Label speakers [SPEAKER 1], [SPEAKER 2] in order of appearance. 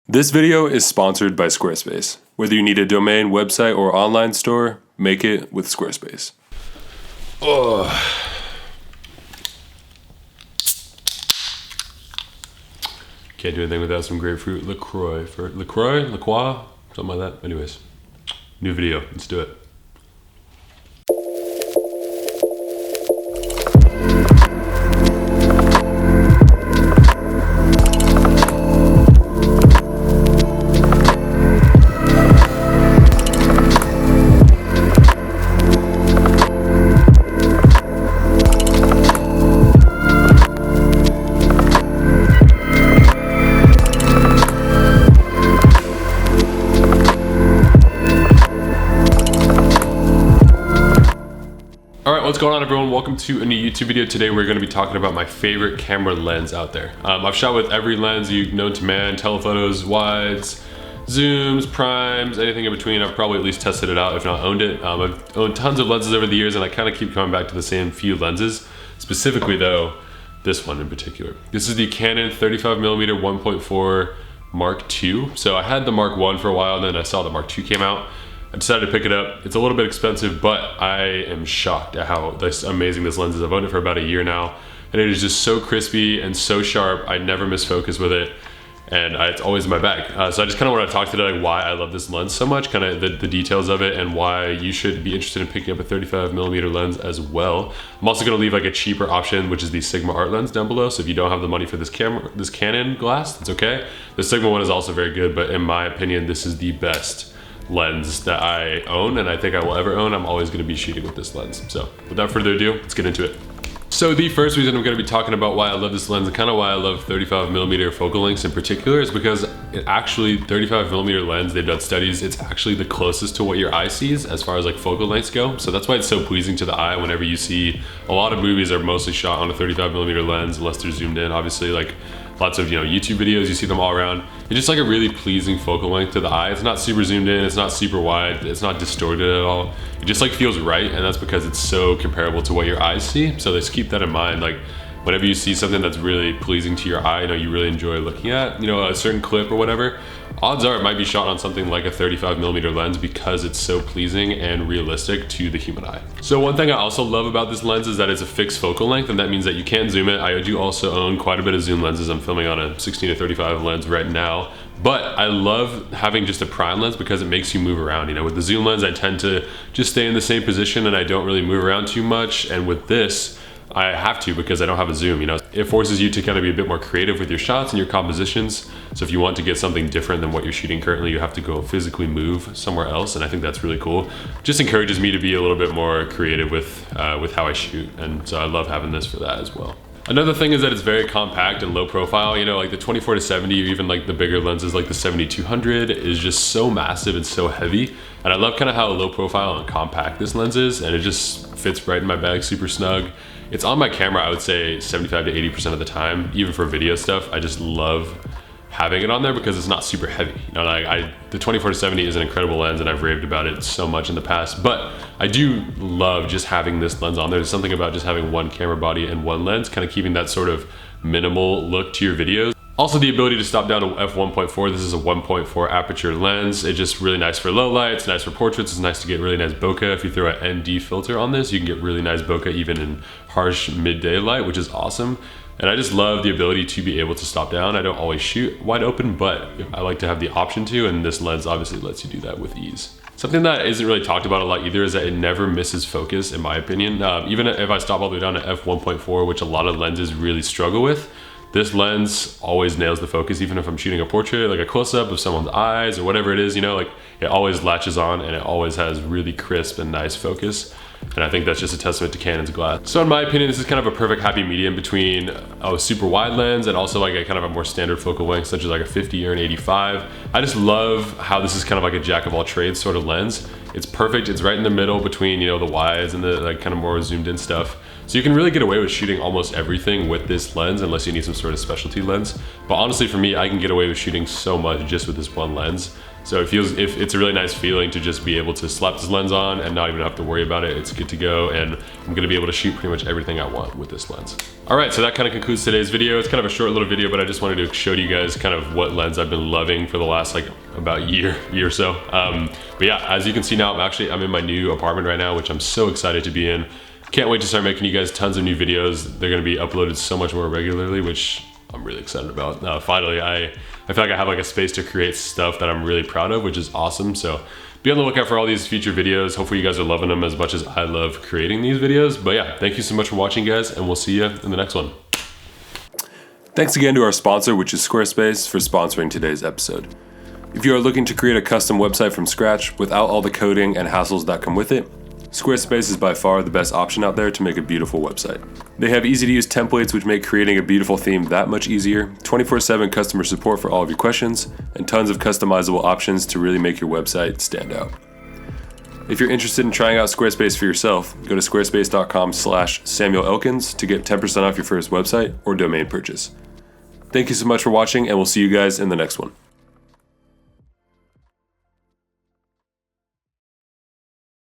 [SPEAKER 1] This video is sponsored by Squarespace. Whether you need a domain, website, or online store, make it with Squarespace. Oh. Can't do anything without some grapefruit LaCroix. LaCroix? Something like that. Anyways, new video. Let's do it. What's going on, everyone? Welcome to a new YouTube video. Today we're going to be talking about my favorite camera lens out there. I've shot with every lens you've known to man: telephotos, wides, zooms, primes, anything in between. I've probably at least tested it out, if not owned it. I've owned tons of lenses over the years, and I kind of keep coming back to the same few lenses. Specifically though, this one in particular. This is the Canon 35mm 1.4 Mark II. So I had the Mark I for a while, and then I saw the Mark II came out. I decided to pick it up. It's a little bit expensive, but I am shocked at how amazing this lens is. I've owned it for about a year now, and it is just so crispy and so sharp. I never miss focus with it, and it's always in my bag. So I just kind of want to talk today like why I love this lens so much, kind of the details of it, and why you should be interested in picking up a 35mm lens as well. I'm also going to leave like a cheaper option, which is the Sigma Art lens down below. So if you don't have the money for this Canon glass, that's okay. The Sigma one is also very good, but in my opinion, this is the best lens that I own, and I think I will ever own. I'm always going to be shooting with this lens. So without further ado, let's get into it. So the first reason I'm going to be talking about why I love this lens, and kind of why I love 35mm focal lengths in particular, is because it actually, 35mm lens, they've done studies, it's actually the closest to what your eye sees as far as like focal lengths go. So that's why it's so pleasing to the eye whenever you see a lot of movies are mostly shot on a 35mm lens, unless they're zoomed in. Obviously, like lots of YouTube videos, you see them all around. It's just like a really pleasing focal length to the eye. It's not super zoomed in, it's not super wide, it's not distorted at all. It just like feels right, and that's because it's so comparable to what your eyes see. So just keep that in mind. Like whenever you see something that's really pleasing to your eye, you really enjoy looking at, a certain clip or whatever, odds are it might be shot on something like a 35mm lens because it's so pleasing and realistic to the human eye. So one thing I also love about this lens is that it's a fixed focal length, and that means that you can zoom it. I do also own quite a bit of zoom lenses. I'm filming on a 16-35 lens right now, but I love having just a prime lens because it makes you move around. With the zoom lens, I tend to just stay in the same position and I don't really move around too much, and with this, I have to because I don't have a zoom. It forces you to kind of be a bit more creative with your shots and your compositions. So if you want to get something different than what you're shooting currently, you have to go physically move somewhere else, and I think that's really cool. Just encourages me to be a little bit more creative with how I shoot, and so I love having this for that as well. Another thing is that it's very compact and low profile. Like the 24-70, or even like the bigger lenses like the 7200 is just so massive and so heavy. And I love kind of how low profile and compact this lens is, and it just fits right in my bag, super snug. It's on my camera, I would say 75 to 80% of the time, even for video stuff. I just love having it on there because it's not super heavy. The 24-70 is an incredible lens, and I've raved about it so much in the past, but I do love just having this lens on there. There's something about just having one camera body and one lens, kind of keeping that sort of minimal look to your videos. Also, the ability to stop down to f1.4. This is a 1.4 aperture lens. It's just really nice for low light. It's nice for portraits. It's nice to get really nice bokeh. If you throw an ND filter on this, you can get really nice bokeh even in harsh midday light, which is awesome. And I just love the ability to be able to stop down. I don't always shoot wide open, but I like to have the option to, and this lens obviously lets you do that with ease. Something that isn't really talked about a lot either is that it never misses focus, in my opinion. Even if I stop all the way down to f1.4, which a lot of lenses really struggle with, this lens always nails the focus. Even if I'm shooting a portrait, like a close-up of someone's eyes or whatever it is, it always latches on, and it always has really crisp and nice focus. And I think that's just a testament to Canon's glass. So in my opinion, this is kind of a perfect happy medium between a super wide lens and also like a kind of a more standard focal length, such as like a 50 or an 85. I just love how this is kind of like a jack of all trades sort of lens. It's perfect. It's right in the middle between, the wides and the like kind of more zoomed in stuff. So you can really get away with shooting almost everything with this lens unless you need some sort of specialty lens. But honestly for me, I can get away with shooting so much just with this one lens. So it's a really nice feeling to just be able to slap this lens on and not even have to worry about it. It's good to go, and I'm gonna be able to shoot pretty much everything I want with this lens. All right, so that kind of concludes today's video. It's kind of a short little video, but I just wanted to show you guys kind of what lens I've been loving for the last like about year or so. But yeah, as you can see now, I'm in my new apartment right now, which I'm so excited to be in. Can't wait to start making you guys tons of new videos. They're gonna be uploaded so much more regularly, which I'm really excited about. Finally, I feel like I have like a space to create stuff that I'm really proud of, which is awesome. So be on the lookout for all these future videos. Hopefully you guys are loving them as much as I love creating these videos. But yeah, thank you so much for watching, guys, and we'll see you in the next one. Thanks again to our sponsor, which is Squarespace, for sponsoring today's episode. If you are looking to create a custom website from scratch without all the coding and hassles that come with it, Squarespace is by far the best option out there to make a beautiful website. They have easy to use templates which make creating a beautiful theme that much easier, 24/7 customer support for all of your questions, and tons of customizable options to really make your website stand out. If you're interested in trying out Squarespace for yourself, go to squarespace.com/Samuel Elkins to get 10% off your first website or domain purchase. Thank you so much for watching, and we'll see you guys in the next one.